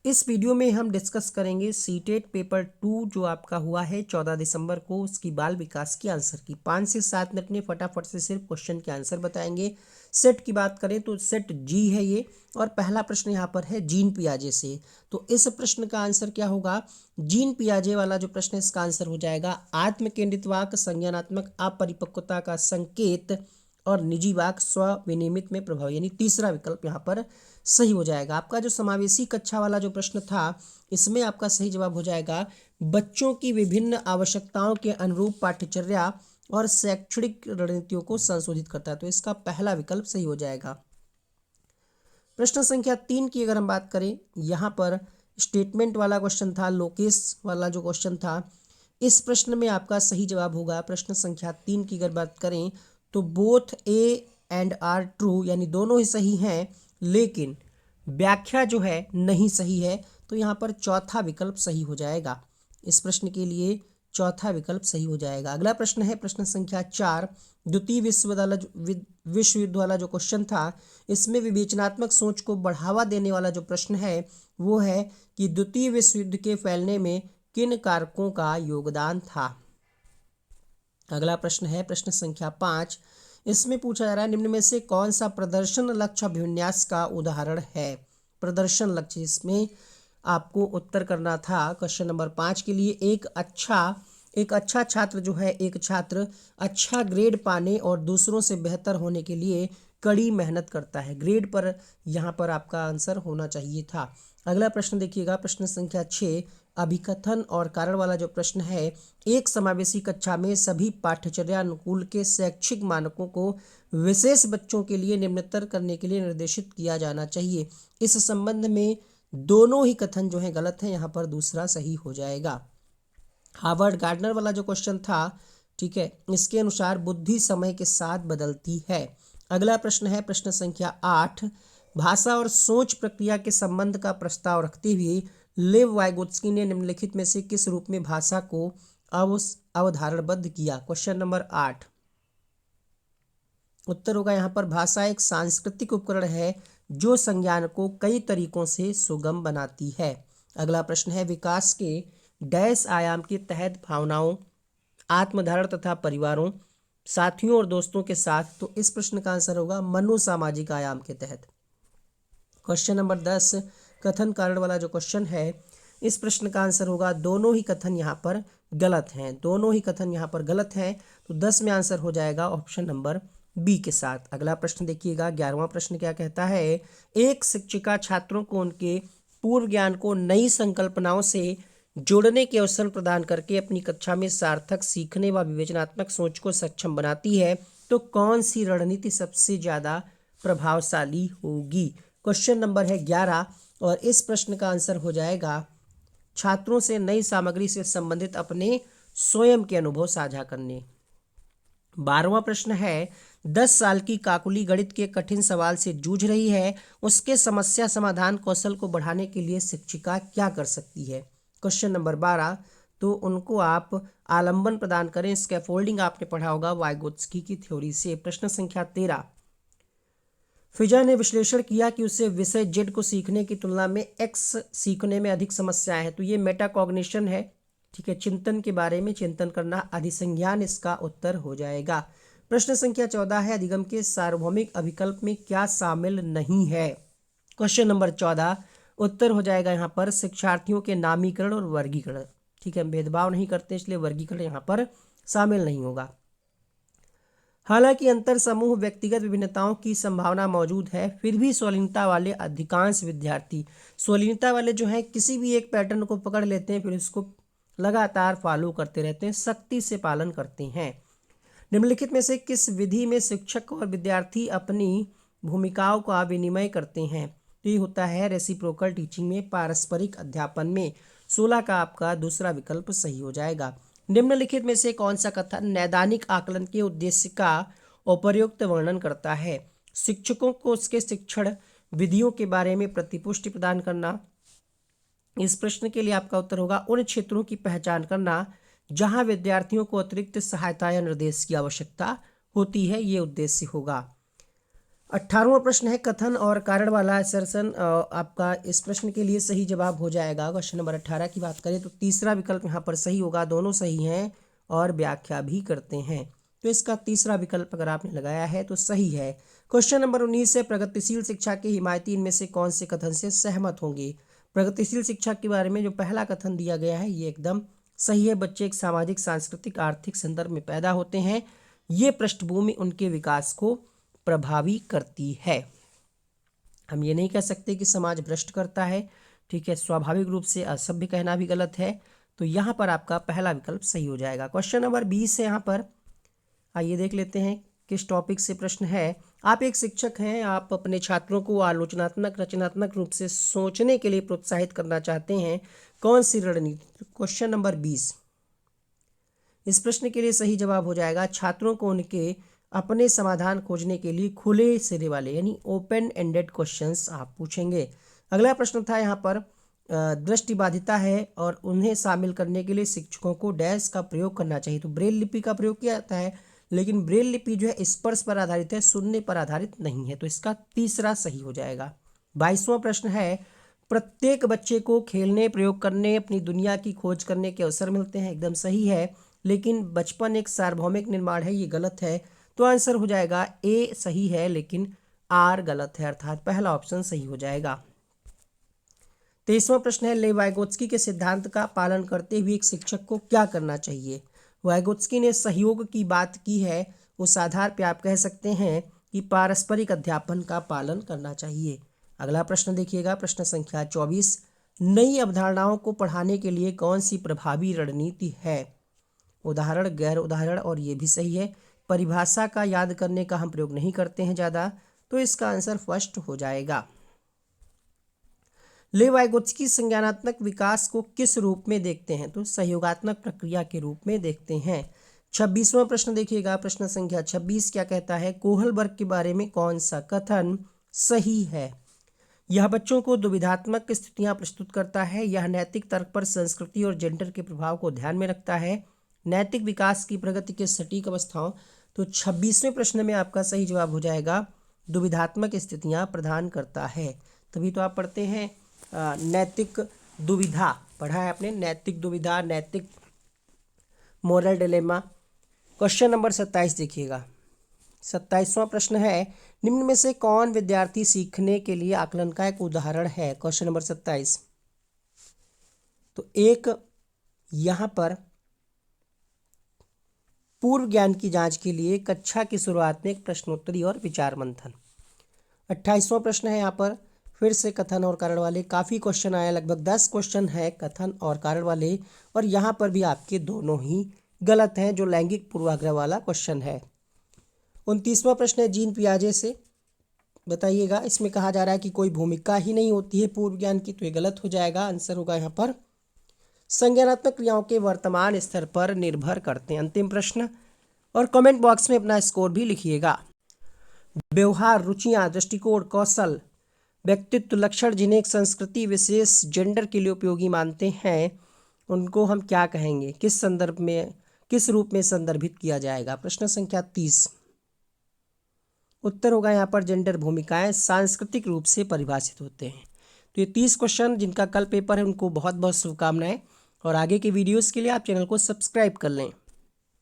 इस वीडियो में हम डिस्कस करेंगे सीटेट पेपर 2 जो आपका हुआ है 14 दिसंबर को, उसकी बाल विकास की आंसर की 5 से 7 मिनट में फटाफट से सिर्फ क्वेश्चन के आंसर बताएंगे। सेट की बात करें तो सेट जी है ये, और पहला प्रश्न यहाँ पर है जीन पियाजे से। तो इस प्रश्न का आंसर क्या होगा? जीन पियाजे वाला जो प्रश्न है इसका आंसर हो जाएगा आत्म केंद्रित वाक संज्ञानात्मक अपरिपक्वता का संकेत और निजी वाक स्व विनियमित में प्रभाव, यानी तीसरा विकल्प यहाँ पर सही हो जाएगा। आपका जो समावेशी कक्षा वाला जो प्रश्न था इसमें आपका सही जवाब हो जाएगा बच्चों की विभिन्न आवश्यकताओं के अनुरूप पाठ्यचर्या और शैक्षणिक रणनीतियों को संशोधित करता है, तो इसका पहला विकल्प सही हो जाएगा। प्रश्न संख्या 3 की अगर हम बात करें, यहाँ पर स्टेटमेंट वाला क्वेश्चन था, लोकेश वाला जो क्वेश्चन था, इस प्रश्न में आपका सही जवाब होगा प्रश्न संख्या 3 की अगर बात करें तो both A and R true, यानी दोनों ही सही हैं, लेकिन व्याख्या जो है नहीं सही है, तो यहाँ पर चौथा विकल्प सही हो जाएगा। इस प्रश्न के लिए चौथा विकल्प सही हो जाएगा। अगला प्रश्न है प्रश्न संख्या 4, द्वितीय विश्व युद्ध वाला जो क्वेश्चन था, इसमें विवेचनात्मक सोच को बढ़ावा देने वाला जो प्रश्न है वो है कि द्वितीय विश्व युद्ध के फैलने में किन कारकों का योगदान था। अगला प्रश्न है प्रश्न संख्या 5, इसमें पूछा जा रहा है निम्न में से कौन सा प्रदर्शन लक्ष्य अभिविन्यास का उदाहरण है। प्रदर्शन लक्ष्य, इसमें आपको उत्तर करना था क्वेश्चन नंबर 5 के लिए एक अच्छा छात्र जो है, एक छात्र अच्छा ग्रेड पाने और दूसरों से बेहतर होने के लिए कड़ी मेहनत करता है। ग्रेड पर यहाँ पर आपका आंसर होना चाहिए था। अगला प्रश्न देखिएगा प्रश्न संख्या 6, अभिकथन और कारण वाला जो प्रश्न है, एक समावेशी कक्षा में सभी पाठ्यचर्या अनुकूल के शैक्षिक मानकों को विशेष बच्चों के लिए निम्नतर करने के लिए निर्देशित किया जाना चाहिए। इस संबंध में दोनों ही कथन जो है गलत है, यहाँ पर दूसरा सही हो जाएगा। हार्वर्ड गार्डनर वाला जो क्वेश्चन था, ठीक है, इसके अनुसार बुद्धि समय के साथ बदलती है। अगला प्रश्न है प्रश्न संख्या 8, भाषा और सोच प्रक्रिया के संबंध का प्रस्ताव रखते हुए लेव वाइगोत्स्की ने निम्नलिखित में से किस रूप में भाषा को अवधारणबद्ध किया। क्वेश्चन नंबर 8, उत्तर होगा यहाँ पर भाषा एक सांस्कृतिक उपकरण है जो संज्ञान को कई तरीकों से सुगम बनाती है। अगला प्रश्न है विकास के डैश आयाम के तहत भावनाओं, आत्मधारण तथा परिवारों, साथियों और दोस्तों के साथ, तो इस प्रश्न का आंसर होगा मनोसामाजिक आयाम के तहत। क्वेश्चन नंबर 10, कथन कारण वाला जो क्वेश्चन है, इस प्रश्न का आंसर होगा दोनों ही कथन यहाँ पर गलत हैं, दोनों ही कथन यहाँ पर गलत हैं, तो 10 में आंसर हो जाएगा ऑप्शन नंबर बी के साथ। अगला प्रश्न देखिएगा 11वां प्रश्न क्या कहता है, एक शिक्षिका छात्रों को उनके पूर्व ज्ञान को नई संकल्पनाओं से जोड़ने के अवसर प्रदान करके अपनी कक्षा में सार्थक सीखने व विवेचनात्मक सोच को सक्षम बनाती है, तो कौन सी रणनीति सबसे ज्यादा प्रभावशाली होगी। क्वेश्चन नंबर है 11, और इस प्रश्न का आंसर हो जाएगा छात्रों से नई सामग्री से संबंधित अपने स्वयं के अनुभव साझा करने। 12वां प्रश्न है 10 साल की काकुली गणित के कठिन सवाल से जूझ रही है, उसके समस्या समाधान कौशल को बढ़ाने के लिए शिक्षिका क्या कर सकती है। क्वेश्चन नंबर 12, तो उनको आप आलंबन प्रदान करें। स्कैफोल्डिंग आपने पढ़ा होगा वाइगोत्स्की की थ्योरी से। प्रश्न संख्या 13, फिजा ने विश्लेषण किया कि उसे विषय जेड को सीखने की तुलना में एक्स सीखने में अधिक समस्याएं हैं, तो ये मेटाकॉग्निशन है, ठीक है, चिंतन के बारे में चिंतन करना, अधिसंज्ञान इसका उत्तर हो जाएगा। प्रश्न संख्या 14 है अधिगम के सार्वभौमिक अभिकल्प में क्या शामिल नहीं है। क्वेश्चन नंबर 14, उत्तर हो जाएगा यहाँ पर शिक्षार्थियों के नामीकरण और वर्गीकरण, ठीक है, भेदभाव नहीं करते इसलिए वर्गीकरण यहाँ पर शामिल नहीं होगा। हालांकि अंतर समूह व्यक्तिगत विभिन्नताओं की संभावना मौजूद है, फिर भी स्वलीनता वाले अधिकांश विद्यार्थी, स्वलीनता वाले जो हैं किसी भी एक पैटर्न को पकड़ लेते हैं फिर इसको लगातार फॉलो करते रहते हैं, सख्ती से पालन करते हैं। निम्नलिखित में से किस विधि में शिक्षक और विद्यार्थी अपनी भूमिकाओं का विनिमय करते हैं, तो ये होता है रेसिप्रोकल टीचिंग में, पारस्परिक अध्यापन में। 16 का आपका दूसरा विकल्प सही हो जाएगा। निम्नलिखित में से कौन सा कथन नैदानिक आकलन के उद्देश्य का उपयुक्त वर्णन करता है। शिक्षकों को उसके शिक्षण विधियों के बारे में प्रतिपुष्टि प्रदान करना। इस प्रश्न के लिए आपका उत्तर होगा उन क्षेत्रों की पहचान करना जहां विद्यार्थियों को अतिरिक्त सहायता या निर्देश की आवश्यकता होती है, ये उद्देश्य होगा। 18वां प्रश्न है कथन और कारण वाला असर्शन। आपका इस प्रश्न के लिए सही जवाब हो जाएगा, क्वेश्चन नंबर 18 की बात करें तो तीसरा विकल्प यहाँ पर सही होगा, दोनों सही हैं और व्याख्या भी करते हैं, तो इसका तीसरा विकल्प अगर आपने लगाया है तो सही है। क्वेश्चन नंबर 19 है प्रगतिशील शिक्षा के हिमायती इनमें से कौन से कथन से सहमत होंगे। प्रगतिशील शिक्षा के बारे में जो पहला कथन दिया गया है ये एकदम सही है। बच्चे एक सामाजिक सांस्कृतिक आर्थिक संदर्भ में पैदा होते हैं, ये पृष्ठभूमि उनके विकास को प्रभावी करती है। हम ये नहीं कह सकते कि समाज भ्रष्ट करता है, ठीक है, स्वाभाविक रूप से असभ्य कहना भी गलत है, तो यहाँ पर आपका पहला विकल्प सही हो जाएगा। क्वेश्चन नंबर 20 है यहाँ पर, आइए देख लेते हैं किस टॉपिक से प्रश्न है। आप एक शिक्षक हैं, आप अपने छात्रों को आलोचनात्मक रचनात्मक रूप से सोचने के लिए प्रोत्साहित करना चाहते हैं, कौन सी रणनीति। क्वेश्चन नंबर 20 इस प्रश्न के लिए सही जवाब हो जाएगा छात्रों को उनके अपने समाधान खोजने के लिए खुले सिरे वाले यानी ओपन एंडेड क्वेश्चंस आप पूछेंगे। अगला प्रश्न था यहाँ पर दृष्टिबाधिता है और उन्हें शामिल करने के लिए शिक्षकों को डैश का प्रयोग करना चाहिए, तो ब्रेल लिपि का प्रयोग किया जाता है, लेकिन ब्रेल लिपि जो है स्पर्श पर आधारित है, सुनने पर आधारित नहीं है, तो इसका तीसरा सही हो जाएगा। 22वां प्रश्न है प्रत्येक बच्चे को खेलने प्रयोग करने अपनी दुनिया की खोज करने के अवसर मिलते हैं, एकदम सही है, लेकिन बचपन एक सार्वभौमिक निर्माण है, ये गलत है, तो आंसर हो जाएगा ए सही है लेकिन आर गलत है, अर्थात पहला ऑप्शन सही हो जाएगा। 23वां प्रश्न है लेवाइगोत्स्की के सिद्धांत का पालन करते हुए एक शिक्षक को क्या करना चाहिए। वाइगोत्स्की ने सहयोग की बात की है, उस आधार पर आप कह सकते हैं कि पारस्परिक अध्यापन का पालन करना चाहिए। अगला प्रश्न देखिएगा, प्रश्न संख्या 24 नई अवधारणाओं को पढ़ाने के लिए कौन सी प्रभावी रणनीति है। उदाहरण गैर उदाहरण और ये भी सही है। परिभाषा का याद करने का हम प्रयोग नहीं करते हैं ज़्यादा, तो इसका आंसर फर्स्ट हो जाएगा। लेवाइगोत्स्की संज्ञानात्मक विकास को किस रूप में देखते हैं, तो सहयोगात्मक प्रक्रिया के रूप में देखते हैं। 26वां प्रश्न देखिएगा, प्रश्न संख्या 26 क्या कहता है कोहलबर्ग के बारे में कौन सा कथन सही है। यह बच्चों को दुविधात्मक स्थितियां प्रस्तुत करता है, यह नैतिक तर्क पर संस्कृति और जेंडर के प्रभाव को ध्यान में रखता है, नैतिक विकास की प्रगति के सटीक अवस्थाओं, तो 26वें प्रश्न में आपका सही जवाब हो जाएगा दुविधात्मक स्थितियां प्रदान करता है। तभी तो आप पढ़ते हैं नैतिक दुविधा, पढ़ा है आपने, नैतिक दुविधा, नैतिक मोरल डिलेमा। क्वेश्चन नंबर 27 देखिएगा, 27वां प्रश्न है निम्न में से कौन विद्यार्थी सीखने के लिए आकलन का एक उदाहरण है। क्वेश्चन नंबर 27, तो एक यहाँ पर पूर्व ज्ञान की जांच के लिए कक्षा की शुरुआत में एक प्रश्नोत्तरी और विचार मंथन। 28वां प्रश्न है यहाँ पर फिर से कथन और कारण वाले, काफ़ी क्वेश्चन आया, लगभग 10 क्वेश्चन है कथन और कारण वाले, और यहाँ पर भी आपके दोनों ही गलत हैं, जो लैंगिक पूर्वाग्रह वाला क्वेश्चन है। 29वां प्रश्न है जीन पियाजे से बताइएगा, इसमें कहा जा रहा है कि कोई भूमिका ही नहीं होती है पूर्व ज्ञान की, तो ये गलत हो जाएगा, आंसर होगा यहाँ पर संज्ञानात्मक क्रियाओं के वर्तमान स्तर पर निर्भर करते हैं। अंतिम प्रश्न, और कमेंट बॉक्स में अपना स्कोर भी लिखिएगा। व्यवहार, रुचियां, दृष्टिकोण, कौशल, व्यक्तित्व लक्षण जिन्हें एक संस्कृति विशेष जेंडर के लिए उपयोगी मानते हैं उनको हम क्या कहेंगे, किस संदर्भ में, किस रूप में संदर्भित किया जाएगा। प्रश्न संख्या 30, उत्तर होगा यहाँ पर जेंडर भूमिकाएं सांस्कृतिक रूप से परिभाषित होते हैं। तो ये 30 क्वेश्चन जिनका कल पेपर है उनको बहुत बहुत शुभकामनाएं, और आगे के वीडियोस के लिए आप चैनल को सब्सक्राइब कर लें।